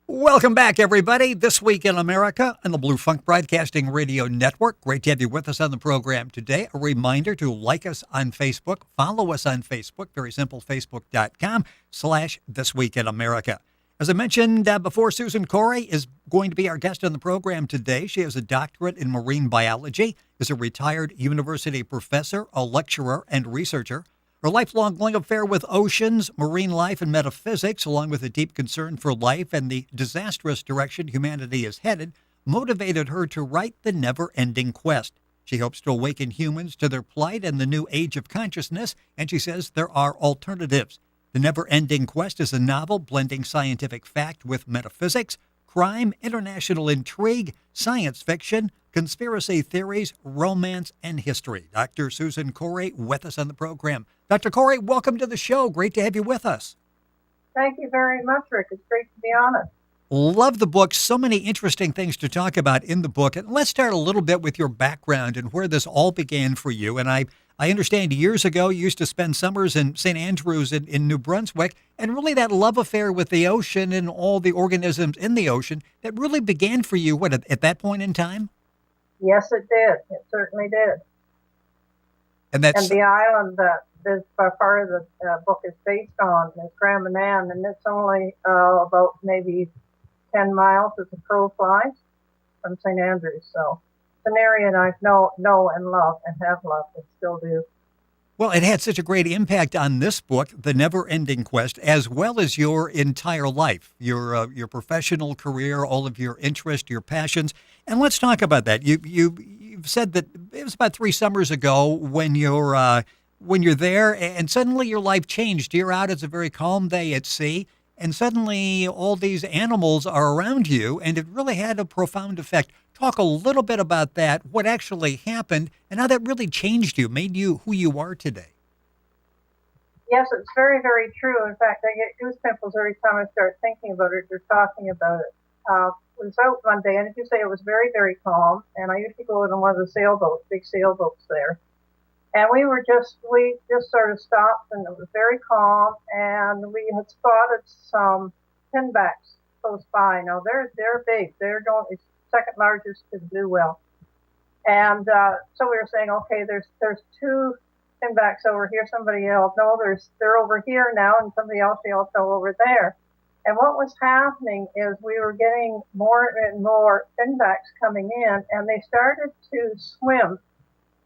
Welcome back, everybody. This Week in America on the Blue Funk Broadcasting Radio Network. Great to have you with us on the program today. A reminder to like us on Facebook, follow us on Facebook. Very simple, facebook.com/This Week in America. As I mentioned before, Susan Corey is going to be our guest on the program today. She has a doctorate in marine biology, is a retired university professor, a lecturer, and researcher. Her lifelong affair with oceans, marine life, and metaphysics, along with a deep concern for life and the disastrous direction humanity is headed, motivated her to write The Neverending Quest. She hopes to awaken humans to their plight and the new age of consciousness, and she says there are alternatives. The Neverending Quest is a novel blending scientific fact with metaphysics, crime, international intrigue, science fiction, conspiracy theories, romance, and history. Dr. Susan Corey with us on the program. Dr. Corey, welcome to the show. Great to have you with us. Thank you very much, Rick. It's great to be on it. Love the book. So many interesting things to talk about in the book. And let's start a little bit with your background and where this all began for you. And I understand years ago you used to spend summers in St. Andrews in New Brunswick, and really that love affair with the ocean and all the organisms in the ocean that really began for you, at that point in time? Yes, it did. It certainly did. And the island that this part of the book is based on is Gramanan, and it's only about maybe 10 miles as the crow flies from St. Andrews. So it's an area I know and love and have loved and still do. Well, it had such a great impact on this book, The Never-Ending Quest, as well as your entire life, your professional career, all of your interests, your passions. And let's talk about that. You've said that it was about 3 summers ago when you're there, and suddenly your life changed. You're out. It's a very calm day at sea, and suddenly all these animals are around you, and it really had a profound effect. Talk a little bit about that, what actually happened, and how that really changed you, made you who you are today. Yes, it's very, very true. In fact, I get goosebumps every time I start thinking about it or talking about it. I was out one day, and as you say, it was very, very calm, and I usually go in one of the sailboats, big sailboats there. And we just sort of stopped, and it was very calm, and we had spotted some pinbacks close by. Now, they're big. They're second largest to the blue whale. And so we were saying, okay, there's 2 pinbacks over here. Somebody else, no, they're over here now, and somebody else also over there. And what was happening is we were getting more and more pinbacks coming in, and they started to swim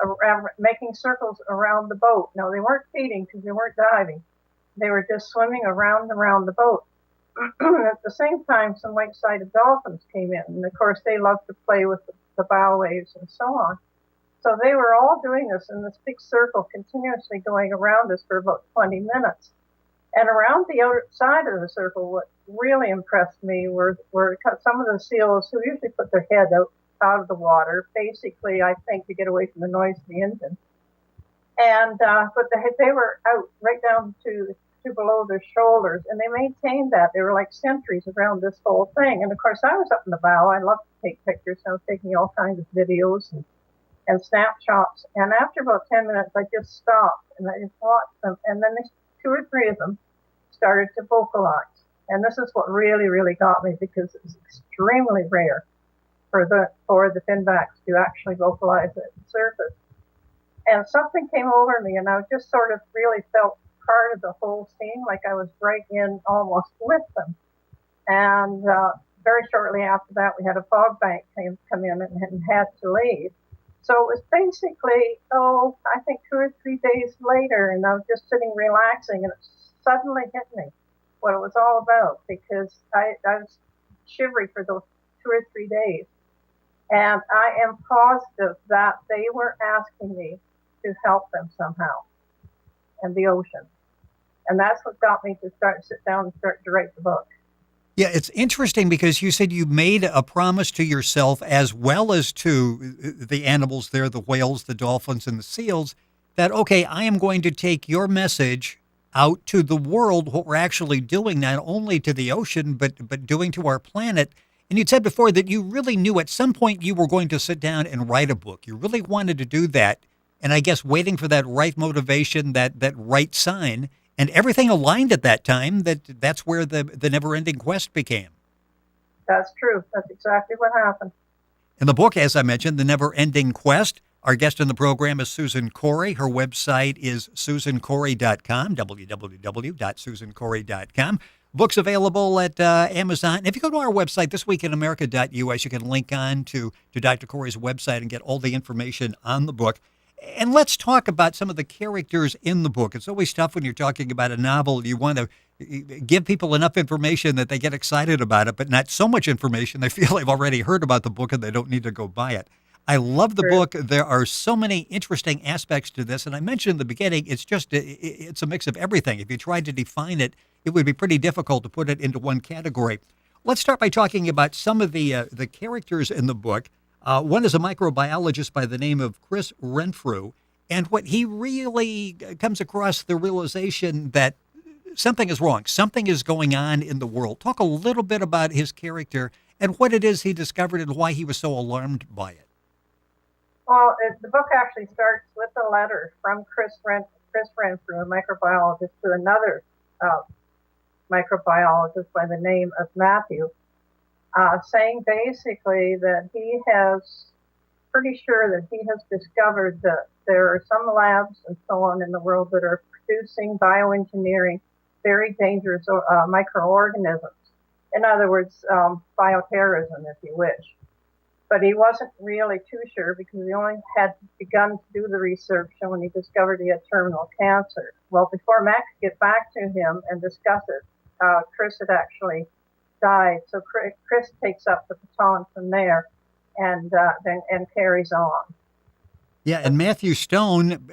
around, making circles around the boat. Now, they weren't feeding because they weren't diving. They were just swimming around the boat. At the same time, some white-sided dolphins came in, and of course they love to play with the bow waves and so on. So they were all doing this in this big circle, continuously going around us for about 20 minutes. And around the outside of the circle, what really impressed me were some of the seals who usually put their head out of the water, basically, I think, to get away from the noise of the engine. And but they were out right down to below their shoulders, and they maintained that. They were like sentries around this whole thing. And of course, I was up in the bow. I love to take pictures, so I was taking all kinds of videos and snapshots. And after about 10 minutes, I just stopped and I just watched them. And then 2 or 3 of them started to vocalize. And this is what really, really got me, because it was extremely rare for the finbacks to actually vocalize at the surface. And something came over me, and I just sort of really felt part of the whole scene, like I was right in almost with them. And very shortly after that, we had a fog bank come in and had to leave. So it was basically, I think 2 or 3 days later, and I was just sitting relaxing, and it suddenly hit me what it was all about, because I was shivery for those 2 or 3 days. And I am positive that they were asking me to help them somehow in the ocean. And that's what got me to sit down and start to write the book. Yeah, it's interesting because you said you made a promise to yourself as well as to the animals there, the whales, the dolphins, and the seals, that, okay, I am going to take your message out to the world, what we're actually doing, not only to the ocean, but doing to our planet. And you'd said before that you really knew at some point you were going to sit down and write a book. You really wanted to do that. And I guess waiting for that right motivation, that right sign, and everything aligned at that time, that's where the Neverending Quest began. That's true. That's exactly what happened. In the book, as I mentioned, The Neverending Quest, our guest in the program is Susan Corey. Her website is susancorey.com, www.susancorey.com. Book's available at Amazon. If you go to our website, thisweekinamerica.us, you can link on to Dr. Corey's website and get all the information on the book. And let's talk about some of the characters in the book. It's always tough when you're talking about a novel. You want to give people enough information that they get excited about it, but not so much information they feel they've already heard about the book and they don't need to go buy it. I love the book. There are so many interesting aspects to this. And I mentioned in the beginning, it's a mix of everything. If you tried to define it, it would be pretty difficult to put it into one category. Let's start by talking about some of the characters in the book. One is a microbiologist by the name of Chris Renfrew. And what he really comes across the realization that something is wrong. Something is going on in the world. Talk a little bit about his character and what it is he discovered and why he was so alarmed by it. Well, the book actually starts with a letter from Chris Renfrew, a microbiologist, to another microbiologist by the name of Matthew, saying basically that he has pretty sure that he has discovered that there are some labs and so on in the world that are producing bioengineering very dangerous microorganisms. In other words, bioterrorism, if you wish. But he wasn't really too sure because he only had begun to do the research when he discovered he had terminal cancer. Well, before Matt could get back to him and discuss it, Chris had actually died. So Chris takes up the baton from there and carries on. Yeah, and Matthew Stone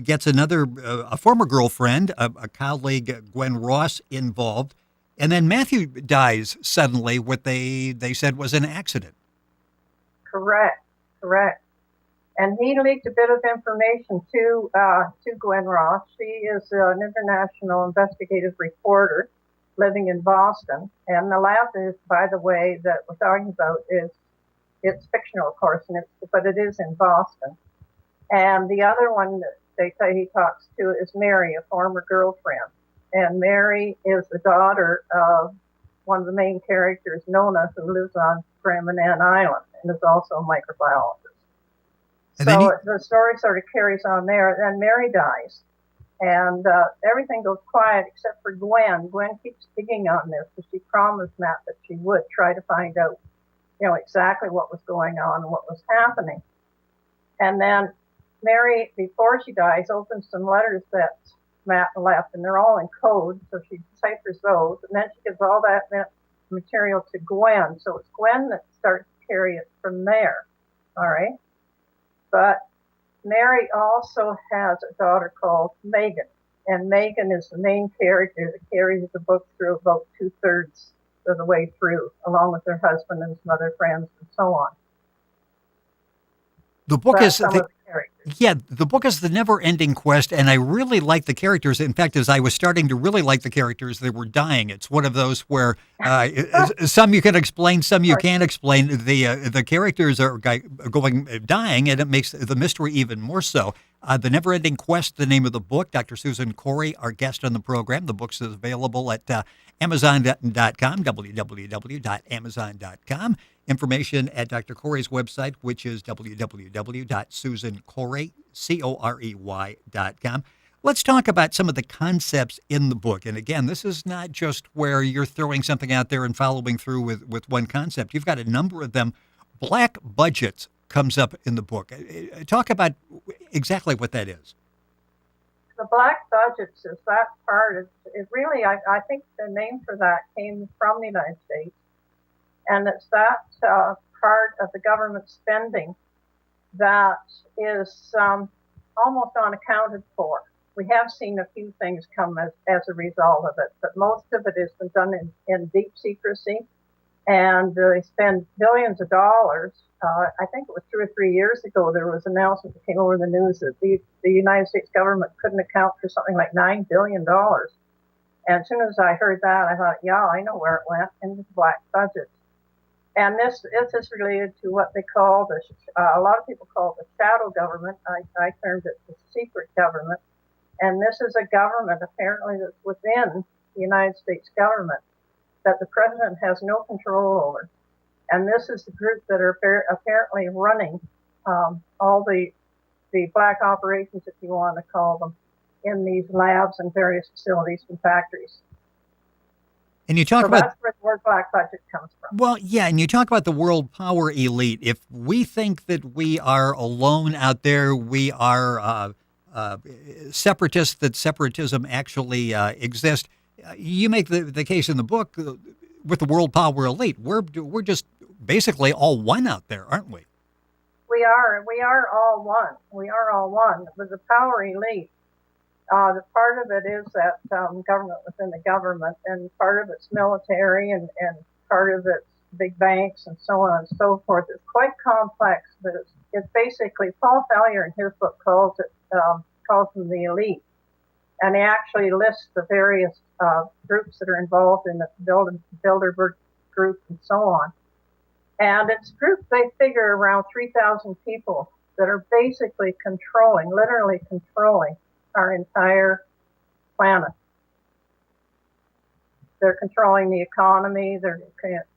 gets a former girlfriend, a colleague, Gwen Ross, involved. And then Matthew dies suddenly, what they said was an accident. Correct. And he leaked a bit of information to Gwen Ross. She is an international investigative reporter living in Boston. And the lab is, by the way, that we're talking about it's fictional, of course, but it is in Boston. And the other one that they say he talks to is Mary, a former girlfriend. And Mary is the daughter of one of the main characters, Nona, who lives on Graham-Annan Island and is also a microbiologist. And so the story sort of carries on there. Then Mary dies, and everything goes quiet except for Gwen. Gwen keeps digging on this because she promised Matt that she would try to find out, exactly what was going on and what was happening. And then Mary, before she dies, opens some letters that Matt left, and they're all in code, so she deciphers those, and then she gives all that material to Gwen. So it's Gwen that starts to carry it from there, all right? But Mary also has a daughter called Megan, and Megan is the main character that carries the book through about 2/3 of the way through, along with her husband and some other friends and so on. The book is the book is The Neverending Quest, and I really like the characters. In fact, as I was starting to really like the characters, they were dying. It's one of those where some you can explain, some you can't explain. The characters are dying, and it makes the mystery even more so. The Neverending Quest, the name of the book. Dr. Susan Corey, our guest on the program. The book is available at Amazon.com, www.amazon.com. Information at Dr. Corey's website, which is www.susancorey.com. Let's talk about some of the concepts in the book. And again, this is not just where you're throwing something out there and following through with one concept. You've got a number of them. Black budgets comes up in the book. Talk about exactly what that is. The black budgets is that part. It really, I think the name for that came from the United States. And it's that part of the government spending that is almost unaccounted for. We have seen a few things come as a result of it, but most of it has been done in deep secrecy, and they spend billions of dollars. I think it was 2 or 3 years ago, there was an announcement that came over the news that the United States government couldn't account for something like $9 billion. And as soon as I heard that, I thought, yeah, I know where it went, into the black budget. And this is related to what they call a lot of people call it the shadow government. I termed it the secret government. And this is a government apparently that's within the United States government. that the president has no control over. And this is the group that are apparently running all the black operations, if you want to call them, in these labs and various facilities and factories. And you talk about that's where the word black budget comes from. Well, yeah, and you talk about the world power elite. If we think that we are alone out there, we are separatists, that separatism actually exists. You make the case in the book with the world power elite. We're just basically all one out there, aren't we? We are all one. We are all one. But the power elite, the part of it is that government within the government, and part of it's military, and part of it's big banks, and so on and so forth. It's quite complex, but it's basically, Paul Fowler in his book calls them the elite, and he actually lists the various groups that are involved in the Bilderberg group and so on. And it's groups, they figure around 3,000 people that are basically literally controlling our entire planet. They're controlling the economy, they're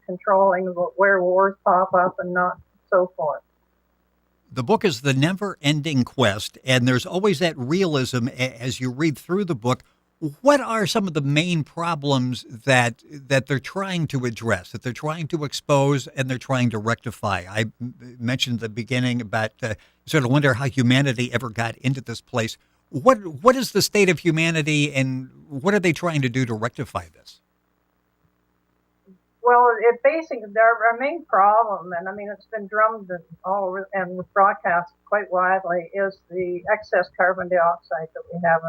controlling where wars pop up and not so forth. The book is The Neverending Quest, and there's always that realism as you read through the book. What are some of the main problems that they're trying to address, that they're trying to expose and they're trying to rectify? I mentioned at the beginning about sort of wonder how humanity ever got into this place. What is the state of humanity, and what are they trying to do to rectify this? Well, it basically, our main problem, and I mean it's been drummed all over and broadcast quite widely, is the excess carbon dioxide that we have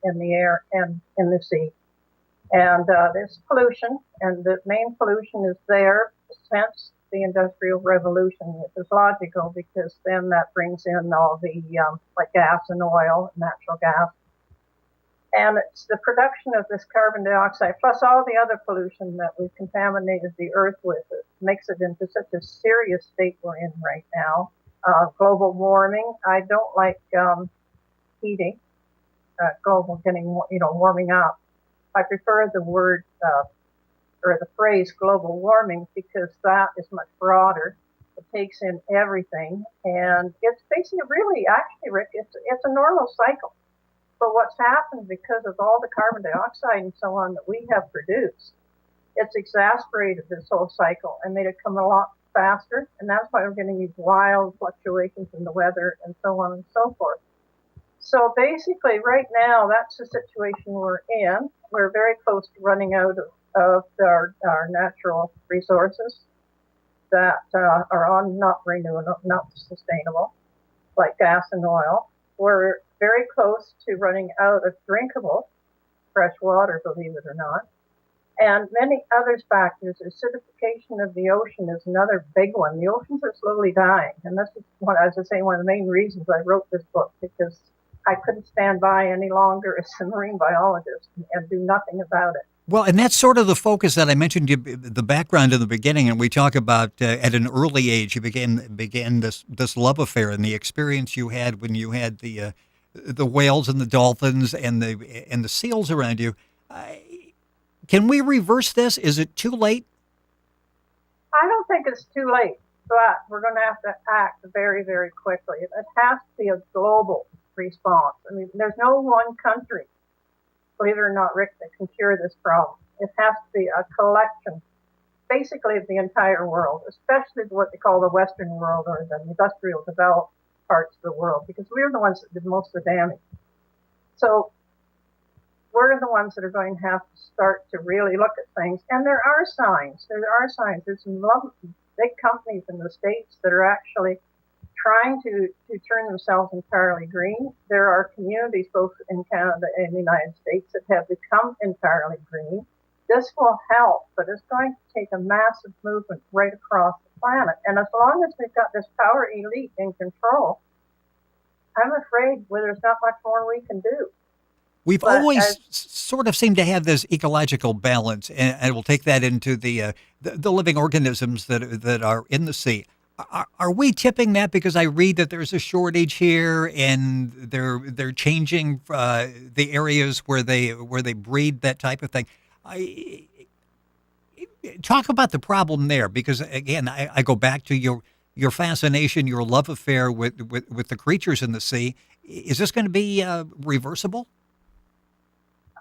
in the air and in the sea. And this pollution, and the main pollution is there since the Industrial Revolution, which is logical because then that brings in all the like gas and oil, natural gas. And it's the production of this carbon dioxide, plus all the other pollution that we've contaminated the earth with. It makes it into such a serious state we're in right now. Global warming. I don't like heating, global warming up. I prefer the word or the phrase global warming because that is much broader. It takes in everything, and it's basically actually, Rick, it's a normal cycle. But what's happened because of all the carbon dioxide and so on that we have produced, it's exacerbated this whole cycle and made it come a lot faster. And that's why we're getting these wild fluctuations in the weather and so on and so forth. So basically, right now, that's the situation we're in. We're very close to running out of our natural resources that are not renewable, not sustainable, like gas and oil. We're very close to running out of drinkable fresh water, believe it or not. And many other factors. Acidification of the ocean is another big one. The oceans are slowly dying. And this is, one of the main reasons I wrote this book, because I couldn't stand by any longer as a marine biologist and do nothing about it. Well, and that's sort of the focus that I mentioned, the background in the beginning, and we talk about at an early age you began this love affair, and the experience you had when you had the whales and the dolphins and the seals around you. Can we reverse this? Is it too late? I don't think it's too late, but we're going to have to act very, very quickly. It has to be a global response. I mean, there's no one country, believe it or not, Rick, that can cure this problem. It has to be a collection, basically, of the entire world, especially what they call the Western world or the industrial developed parts of the world, because we're the ones that did most of the damage. So we're the ones that are going to have to start to really look at things. And there are signs. There's some big companies in the States that are actually trying to turn themselves entirely green. There are communities both in Canada and the United States that have become entirely green. This will help, but it's going to take a massive movement right across the planet. And as long as we've got this power elite in control, I'm afraid there's not much more we can do. We've always sort of seemed to have this ecological balance, and we'll take that into the living organisms that are in the sea. Are we tipping that? Because I read that there's a shortage here, and they're changing the areas where they breed that type of thing. Talk about the problem there, because again, I go back to your fascination, your love affair with the creatures in the sea. Is this going to be reversible?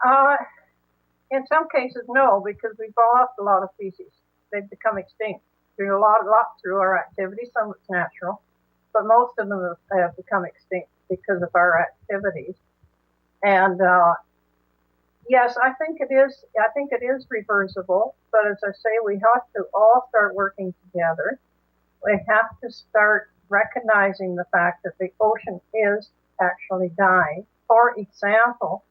Uh, in some cases, no, because we've lost a lot of species. They've become extinct through a lot through our activities. Some of it's natural, but most of them have become extinct because of our activities. And yes, I think it is. I think it is reversible. But as I say, we have to all start working together. We have to start recognizing the fact that the ocean is actually dying. For example,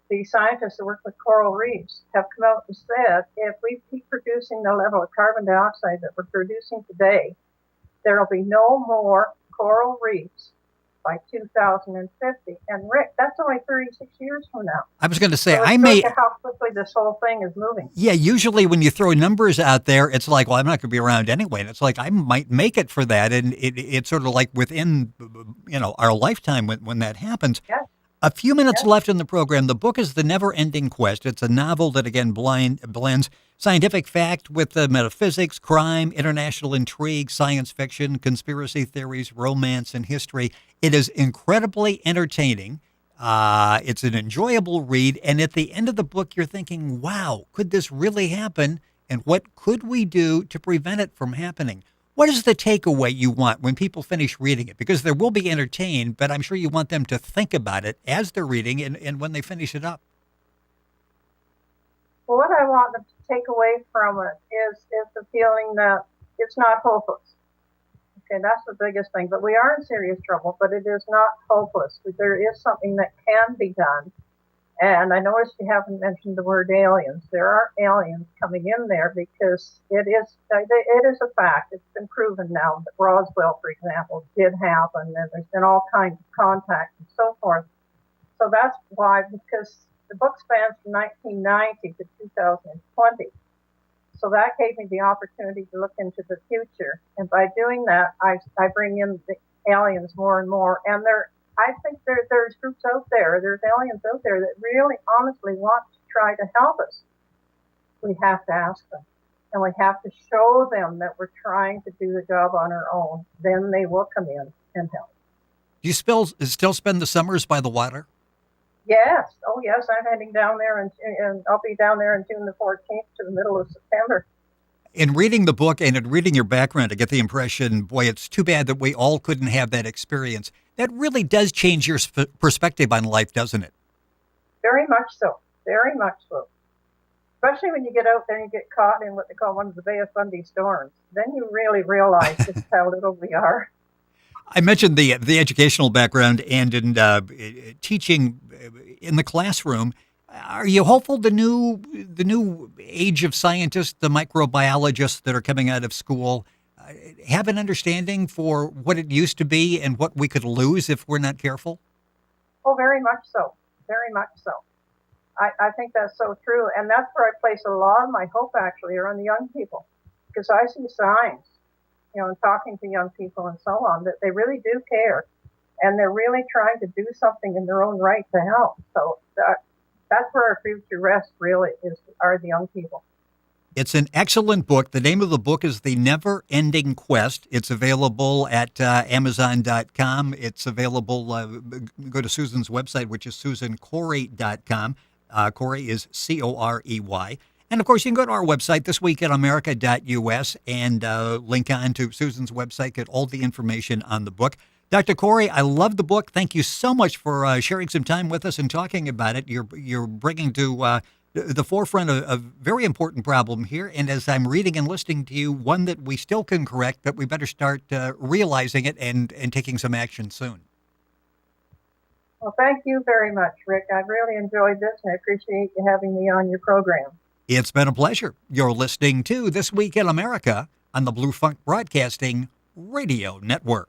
the scientists that work with coral reefs have come out and said if we keep producing the level of carbon dioxide that we're producing today, there will be no more coral reefs by 2050. And Rick, that's only 36 years from now. I was going to say, So I look may. at how quickly this whole thing is moving. Yeah, usually when you throw numbers out there, it's like, well, I'm not going to be around anyway. And it's like, I might make it for that. And it's sort of like within, our lifetime when that happens. Yeah. A few minutes Yeah. left in the program. The book is The Neverending Quest. It's a novel that, again, blends scientific fact with metaphysics, crime, international intrigue, science fiction, conspiracy theories, romance, and history. It is incredibly entertaining. It's an enjoyable read. And at the end of the book, you're thinking, wow, could this really happen? And what could we do to prevent it from happening? What is the takeaway you want when people finish reading it? Because they will be entertained, but I'm sure you want them to think about it as they're reading and when they finish it up. Well, what I want them to take away from it is the feeling that it's not hopeless. Okay, that's the biggest thing. But we are in serious trouble, but it is not hopeless. There is something that can be done. And I noticed you haven't mentioned the word aliens. There are aliens coming in there because it is a fact. It's been proven now that Roswell, for example, did happen, and there's been all kinds of contacts and so forth. So that's why, because the book spans from 1990 to 2020. So that gave me the opportunity to look into the future. And by doing that, I bring in the aliens more and more. And I think there's groups out there, there's aliens out there that really honestly want to try to help us. We have to ask them. And we have to show them that we're trying to do the job on our own. Then they will come in and help. Do you still spend the summers by the water? Yes. Oh, yes. I'm heading down there, and I'll be down there on June the 14th to the middle of September. In reading the book and in reading your background, I get the impression, boy, it's too bad that we all couldn't have that experience. That really does change your perspective on life, doesn't it? Very much so. Very much so. Especially when you get out there and you get caught in what they call one of the Bay of Fundy storms. Then you really realize just how little we are. I mentioned the educational background and in teaching in the classroom. Are you hopeful the new age of scientists, the microbiologists that are coming out of school, have an understanding for what it used to be and what we could lose if we're not careful? Oh, very much so. Very much so. I think that's so true. And that's where I place a lot of my hope, actually, are on the young people. Because I see signs, and talking to young people and so on, that they really do care. And they're really trying to do something in their own right to help. So that's where our future rests, really, are the young people. It's an excellent book. The name of the book is The Neverending Quest. It's available at Amazon.com. It's available, go to Susan's website, which is SusanCorey.com. Corey is Corey. And, of course, you can go to our website, thisweekinamerica.us, and link on to Susan's website, get all the information on the book. Dr. Corey, I love the book. Thank you so much for sharing some time with us and talking about it. You're bringing to the forefront a very important problem here. And as I'm reading and listening to you, one that we still can correct, but we better start realizing it and taking some action soon. Well, thank you very much, Rick. I've really enjoyed this, and I appreciate you having me on your program. It's been a pleasure. You're listening to This Week in America on the Blue Funk Broadcasting Radio Network.